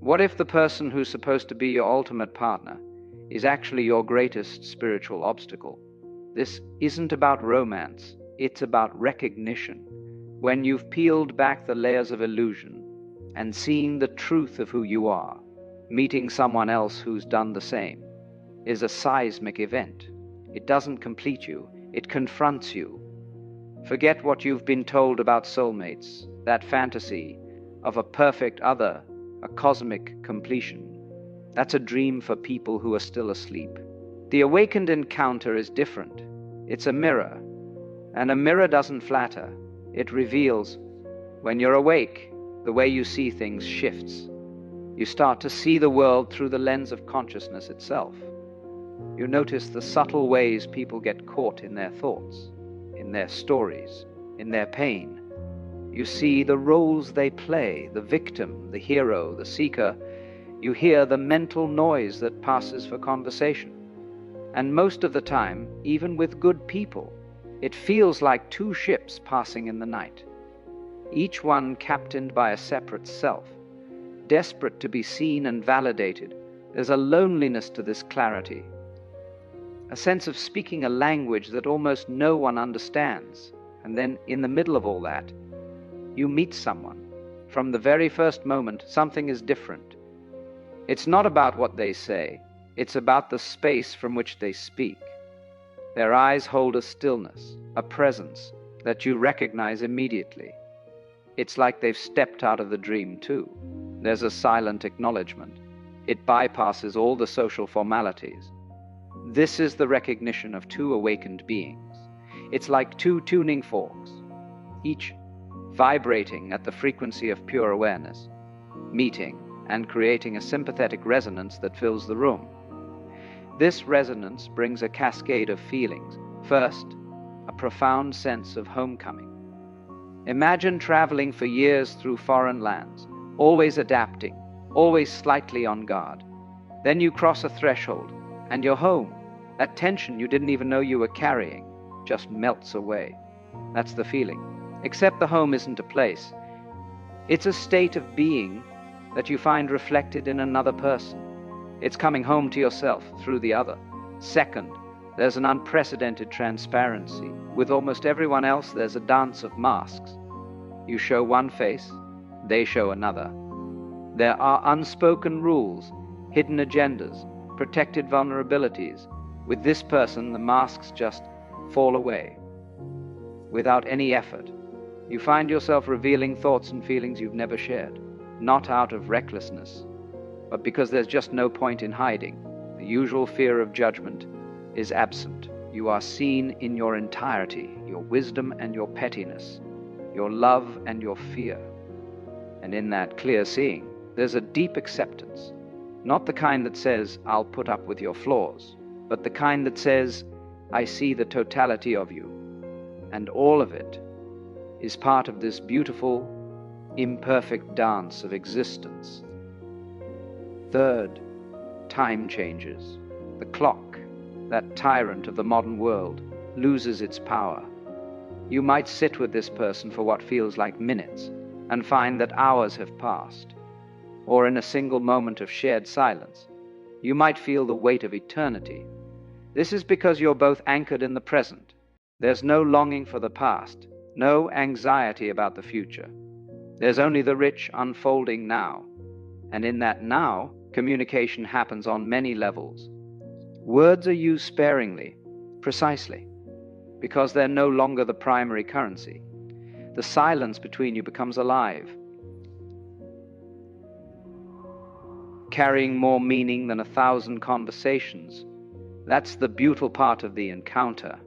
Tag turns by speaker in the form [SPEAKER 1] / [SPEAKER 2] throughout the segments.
[SPEAKER 1] What if the person who's supposed to be your ultimate partner is actually your greatest spiritual obstacle? This isn't about romance, it's about recognition. When you've peeled back the layers of illusion and seen the truth of who you are, meeting someone else who's done the same is a seismic event. It doesn't complete you, it confronts you. Forget what you've been told about soulmates, that fantasy of a perfect other, a cosmic completion. That's a dream for people who are still asleep. The awakened encounter is different. It's a mirror, and a mirror doesn't flatter, it reveals. When you're awake, the way you see things shifts. You start to see the world through the lens of consciousness itself. You notice the subtle ways people get caught in their thoughts, in their stories, in their pain. You see the roles they play, the victim, the hero, the seeker. You hear the mental noise that passes for conversation. And most of the time, even with good people, it feels like two ships passing in the night, each one captained by a separate self, desperate to be seen and validated. There's a loneliness to this clarity, a sense of speaking a language that almost no one understands. And then, in the middle of all that, you meet someone. From the very first moment, something is different. It's not about what they say, it's about the space from which they speak. Their eyes hold a stillness, a presence that you recognize immediately. It's like they've stepped out of the dream too. There's a silent acknowledgement. It bypasses all the social formalities. This is the recognition of two awakened beings. It's like two tuning forks, each vibrating at the frequency of pure awareness, meeting and creating a sympathetic resonance that fills the room. This resonance brings a cascade of feelings. First, a profound sense of homecoming. Imagine traveling for years through foreign lands, always adapting, always slightly on guard. Then you cross a threshold, and you're home. That tension you didn't even know you were carrying just melts away. That's the feeling. Except the home isn't a place. It's a state of being that you find reflected in another person. It's coming home to yourself through the other. Second, there's an unprecedented transparency. With almost everyone else, there's a dance of masks. You show one face, they show another. There are unspoken rules, hidden agendas, protected vulnerabilities. With this person, the masks just fall away. Without any effort, you find yourself revealing thoughts and feelings you've never shared, not out of recklessness, but because there's just no point in hiding. The usual fear of judgment is absent. You are seen in your entirety, your wisdom and your pettiness, your love and your fear. And in that clear seeing, there's a deep acceptance, not the kind that says, I'll put up with your flaws, but the kind that says, I see the totality of you, and all of it is part of this beautiful, imperfect dance of existence. Third, time changes. The clock, that tyrant of the modern world, loses its power. You might sit with this person for what feels like minutes and find that hours have passed. Or in a single moment of shared silence, you might feel the weight of eternity. This is because you're both anchored in the present. There's no longing for the past, no anxiety about the future. There's only the rich unfolding now. And in that now, communication happens on many levels. Words are used sparingly, precisely, because they're no longer the primary currency. The silence between you becomes alive, carrying more meaning than 1,000 conversations. That's the beautiful part of the encounter.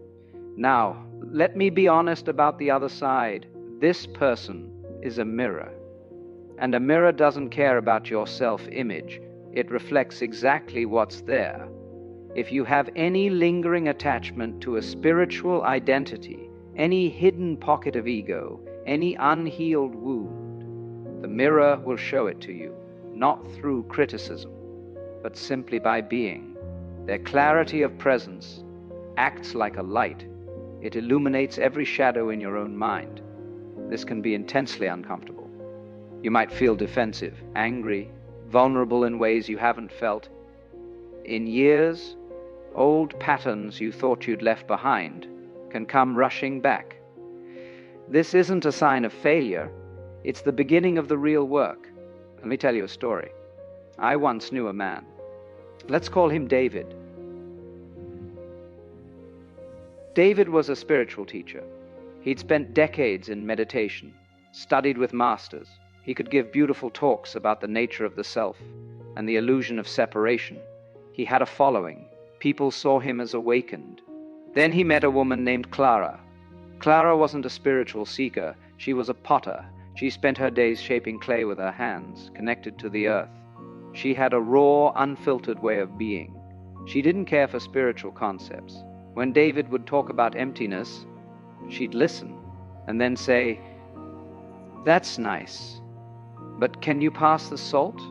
[SPEAKER 1] Now, let me be honest about the other side. This person is a mirror. And a mirror doesn't care about your self-image. It reflects exactly what's there. If you have any lingering attachment to a spiritual identity, any hidden pocket of ego, any unhealed wound, the mirror will show it to you, not through criticism, but simply by being. Their clarity of presence acts like a light. It illuminates every shadow in your own mind. This can be intensely uncomfortable. You might feel defensive, angry, vulnerable in ways you haven't felt in years. Old patterns you thought you'd left behind can come rushing back. This isn't a sign of failure, it's the beginning of the real work. Let me tell you a story. I once knew a man. Let's call him David. David was a spiritual teacher. He'd spent decades in meditation, studied with masters. He could give beautiful talks about the nature of the self and the illusion of separation. He had a following. People saw him as awakened. Then he met a woman named Clara. Clara wasn't a spiritual seeker. She was a potter. She spent her days shaping clay with her hands, connected to the earth. She had a raw, unfiltered way of being. She didn't care for spiritual concepts. When David would talk about emptiness, she'd listen and then say, "That's nice, but can you pass the salt?"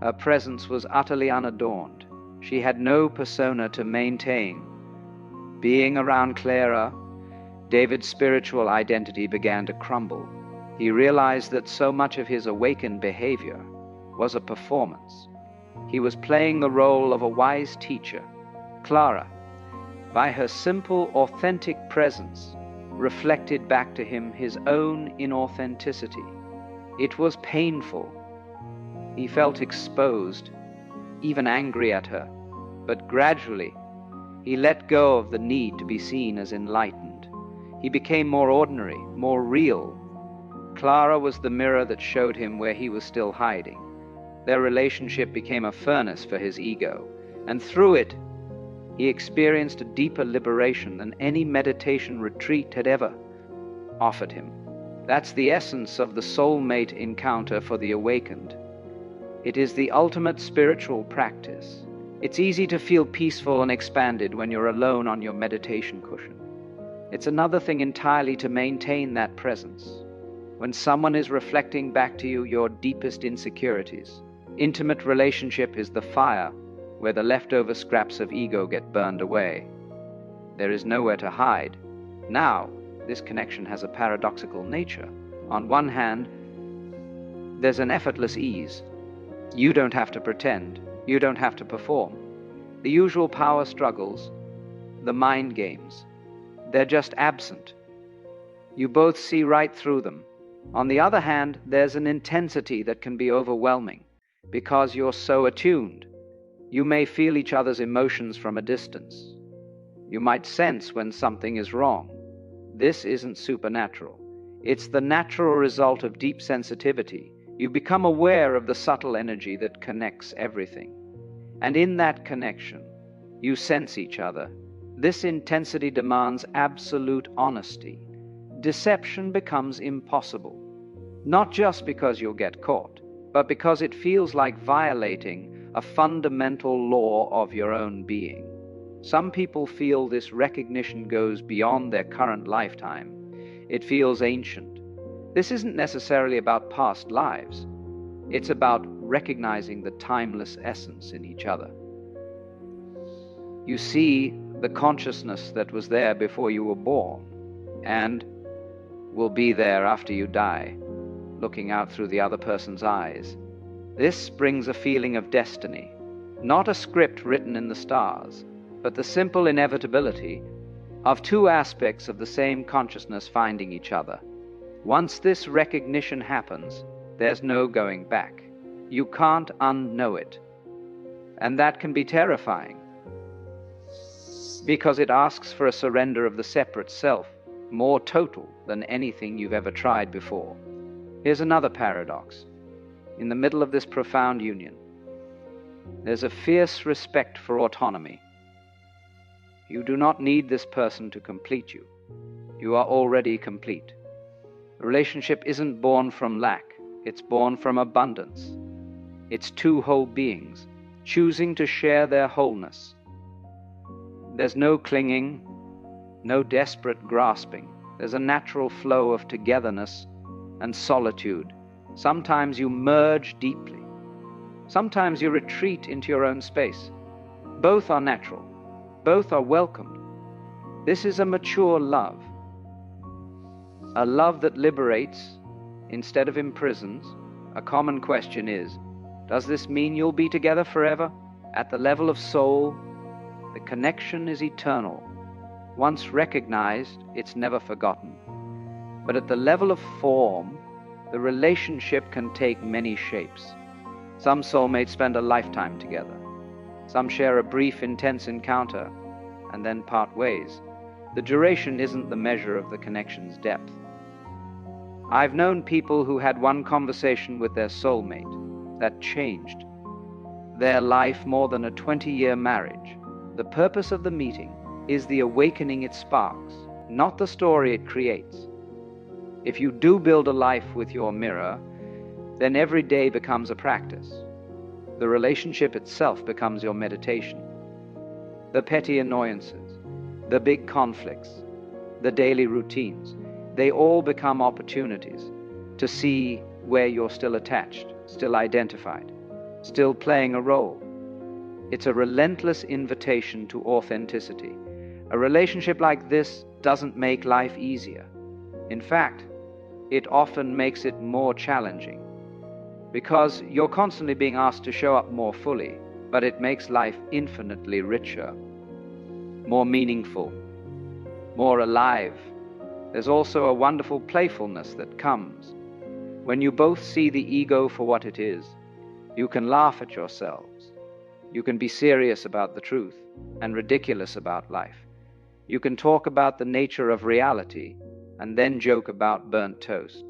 [SPEAKER 1] Her presence was utterly unadorned. She had no persona to maintain. Being around Clara, David's spiritual identity began to crumble. He realized that so much of his awakened behavior was a performance. He was playing the role of a wise teacher. Clara, by her simple, authentic presence, reflected back to him his own inauthenticity. It was painful. He felt exposed, even angry at her, but gradually he let go of the need to be seen as enlightened. He became more ordinary, more real. Clara was the mirror that showed him where he was still hiding. Their relationship became a furnace for his ego, and through it, he experienced a deeper liberation than any meditation retreat had ever offered him. That's the essence of the soulmate encounter for the awakened. It is the ultimate spiritual practice. It's easy to feel peaceful and expanded when you're alone on your meditation cushion. It's another thing entirely to maintain that presence. When someone is reflecting back to you your deepest insecurities, intimate relationship is the fire where the leftover scraps of ego get burned away. There is nowhere to hide. Now, this connection has a paradoxical nature. On one hand, there's an effortless ease. You don't have to pretend. You don't have to perform. The usual power struggles, the mind games, they're just absent. You both see right through them. On the other hand, there's an intensity that can be overwhelming because you're so attuned. You may feel each other's emotions from a distance. You might sense when something is wrong. This isn't supernatural. It's the natural result of deep sensitivity. You become aware of the subtle energy that connects everything. And in that connection, you sense each other. This intensity demands absolute honesty. Deception becomes impossible. Not just because you'll get caught, but because it feels like violating a fundamental law of your own being. Some people feel this recognition goes beyond their current lifetime. It feels ancient. This isn't necessarily about past lives. It's about recognizing the timeless essence in each other. You see the consciousness that was there before you were born and will be there after you die, looking out through the other person's eyes. This brings a feeling of destiny, not a script written in the stars, but the simple inevitability of two aspects of the same consciousness finding each other. Once this recognition happens, there's no going back. You can't unknow it. And that can be terrifying, because it asks for a surrender of the separate self, more total than anything you've ever tried before. Here's another paradox. In the middle of this profound union, there's a fierce respect for autonomy. You do not need this person to complete you. You are already complete. A relationship isn't born from lack. It's born from abundance. It's two whole beings choosing to share their wholeness. There's no clinging, no desperate grasping. There's a natural flow of togetherness and solitude. Sometimes you merge deeply. Sometimes you retreat into your own space. Both are natural. Both are welcomed. This is a mature love. A love that liberates instead of imprisons. A common question is, Does this mean you'll be together forever? At the level of soul, the connection is eternal. Once recognized, it's never forgotten. But at the level of form, the relationship can take many shapes. Some soulmates spend a lifetime together. Some share a brief, intense encounter and then part ways. The duration isn't the measure of the connection's depth. I've known people who had one conversation with their soulmate that changed their life more than a 20-year marriage. The purpose of the meeting is the awakening it sparks, not the story it creates. If you do build a life with your mirror, then every day becomes a practice. The relationship itself becomes your meditation. The petty annoyances, the big conflicts, the daily routines, they all become opportunities to see where you're still attached, still identified, still playing a role. It's a relentless invitation to authenticity. A relationship like this doesn't make life easier. In fact, it often makes it more challenging, because you're constantly being asked to show up more fully, but it makes life infinitely richer, more meaningful, more alive. There's also a wonderful playfulness that comes when you both see the ego for what it is. You can laugh at yourselves. You can be serious about the truth and ridiculous about life. You can talk about the nature of reality and then joke about burnt toast.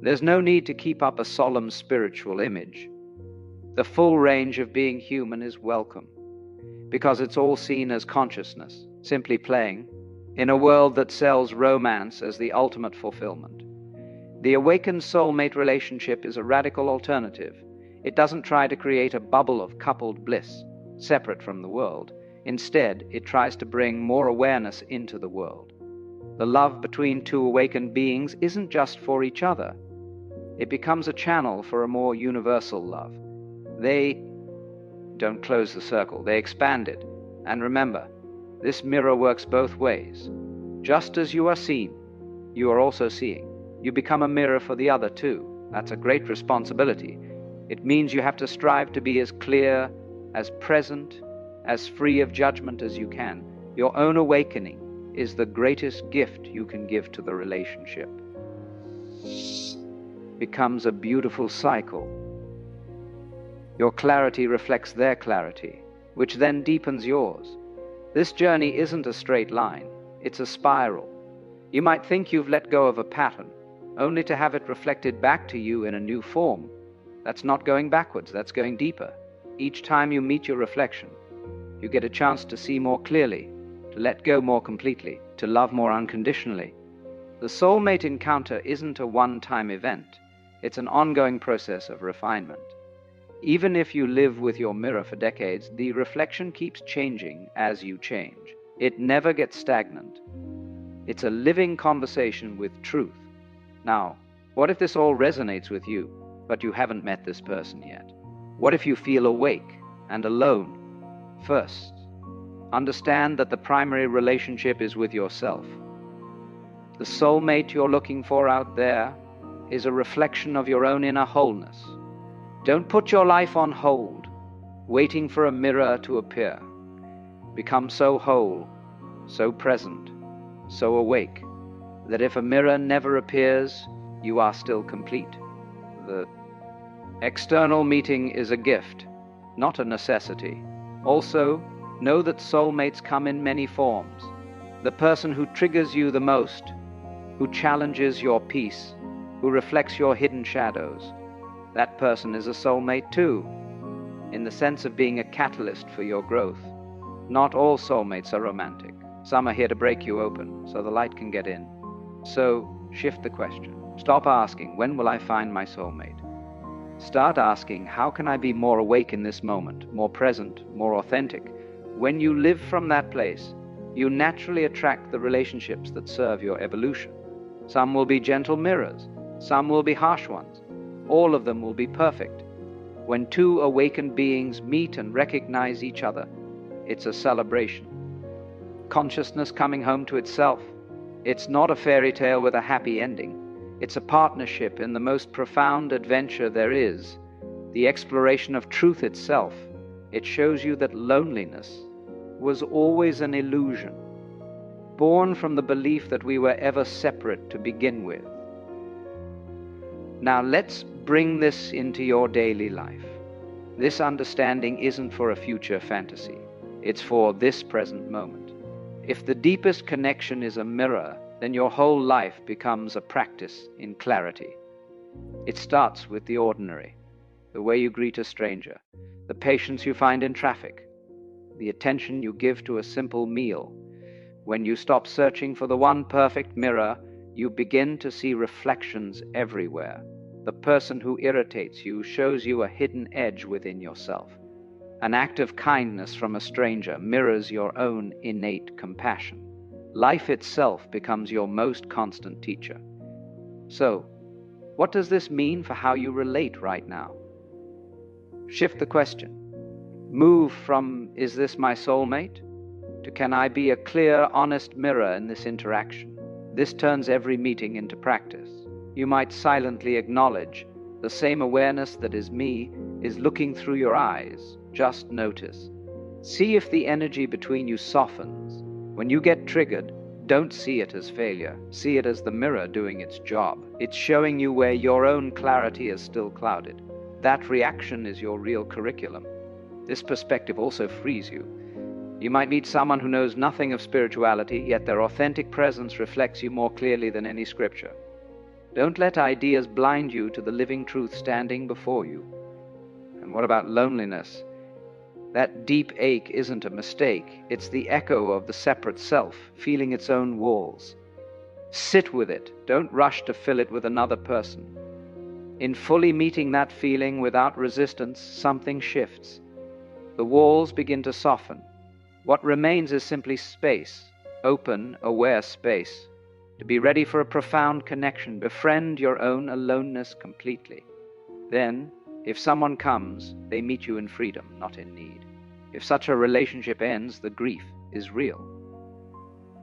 [SPEAKER 1] There's no need to keep up a solemn spiritual image. The full range of being human is welcome, because it's all seen as consciousness, simply playing, in a world that sells romance as the ultimate fulfillment. The awakened soulmate relationship is a radical alternative. It doesn't try to create a bubble of coupled bliss, separate from the world. Instead, it tries to bring more awareness into the world. The love between two awakened beings isn't just for each other. It becomes a channel for a more universal love. They don't close the circle, they expand it. And remember, this mirror works both ways. Just as you are seen, you are also seeing. You become a mirror for the other too. That's a great responsibility. It means you have to strive to be as clear, as present, as free of judgment as you can. Your own awakening is the greatest gift you can give to the relationship. Becomes a beautiful cycle. Your clarity reflects their clarity, which then deepens yours. This journey isn't a straight line, it's a spiral. You might think you've let go of a pattern, only to have it reflected back to you in a new form. That's not going backwards, that's going deeper. Each time you meet your reflection, you get a chance to see more clearly, to let go more completely, to love more unconditionally. The soulmate encounter isn't a one-time event, it's an ongoing process of refinement. Even if you live with your mirror for decades, the reflection keeps changing as you change. It never gets stagnant. It's a living conversation with truth. Now, what if this all resonates with you, but you haven't met this person yet? What if you feel awake and alone? First, understand that the primary relationship is with yourself. The soulmate you're looking for out there is a reflection of your own inner wholeness. Don't put your life on hold, waiting for a mirror to appear. Become so whole, so present, so awake, that if a mirror never appears, you are still complete. The external meeting is a gift, not a necessity. Also, know that soulmates come in many forms. The person who triggers you the most, who challenges your peace, who reflects your hidden shadows, that person is a soulmate too, in the sense of being a catalyst for your growth. Not all soulmates are romantic. Some are here to break you open so the light can get in. So, shift the question. Stop asking, when will I find my soulmate? Start asking, how can I be more awake in this moment, more present, more authentic? When you live from that place, you naturally attract the relationships that serve your evolution. Some will be gentle mirrors, some will be harsh ones. All of them will be perfect. When two awakened beings meet and recognize each other, it's a celebration. Consciousness coming home to itself. It's not a fairy tale with a happy ending. It's a partnership in the most profound adventure there is. the exploration of truth itself. It shows you that loneliness was always an illusion, born from the belief that we were ever separate to begin with. Now let's bring this into your daily life. This understanding isn't for a future fantasy. It's for this present moment. If the deepest connection is a mirror, then your whole life becomes a practice in clarity. It starts with the ordinary, the way you greet a stranger, the patience you find in traffic, the attention you give to a simple meal. When you stop searching for the one perfect mirror, you begin to see reflections everywhere. The person who irritates you shows you a hidden edge within yourself. An act of kindness from a stranger mirrors your own innate compassion. Life itself becomes your most constant teacher. So, what does this mean for how you relate right now? Shift the question. Move from, "Is this my soulmate?" to, "Can I be a clear, honest mirror in this interaction?" This turns every meeting into practice. You might silently acknowledge, "The same awareness that is me is looking through your eyes." Just notice. See if the energy between you softens. When you get triggered, don't see it as failure. See it as the mirror doing its job. It's showing you where your own clarity is still clouded. That reaction is your real curriculum. This perspective also frees you. You might meet someone who knows nothing of spirituality, yet their authentic presence reflects you more clearly than any scripture. Don't let ideas blind you to the living truth standing before you. And what about loneliness? That deep ache isn't a mistake. It's the echo of the separate self, feeling its own walls. Sit with it. Don't rush to fill it with another person. In fully meeting that feeling without resistance, something shifts. The walls begin to soften. What remains is simply space, open, aware space, to be ready for a profound connection. Befriend your own aloneness completely. Then, if someone comes, they meet you in freedom, not in need. If such a relationship ends, the grief is real.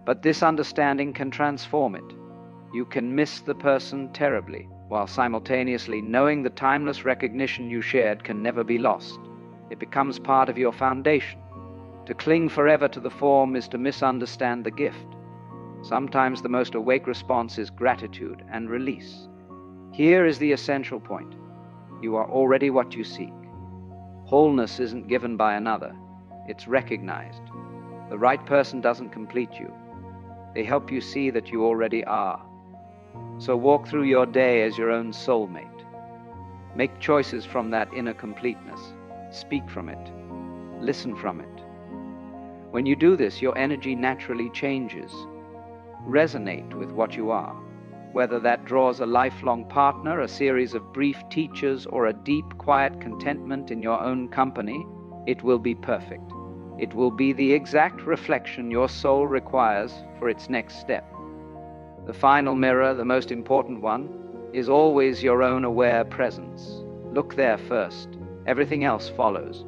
[SPEAKER 1] But this understanding can transform it. You can miss the person terribly, while simultaneously knowing the timeless recognition you shared can never be lost. It becomes part of your foundation. To cling forever to the form is to misunderstand the gift. Sometimes the most awake response is gratitude and release. Here is the essential point. You are already what you seek. Wholeness isn't given by another. It's recognized. The right person doesn't complete you. They help you see that you already are. So walk through your day as your own soulmate. Make choices from that inner completeness. Speak from it. Listen from it. When you do this, your energy naturally changes. Resonate with what you are. Whether that draws a lifelong partner, a series of brief teachers, or a deep, quiet contentment in your own company, it will be perfect. It will be the exact reflection your soul requires for its next step. The final mirror, the most important one, is always your own aware presence. Look there first. Everything else follows.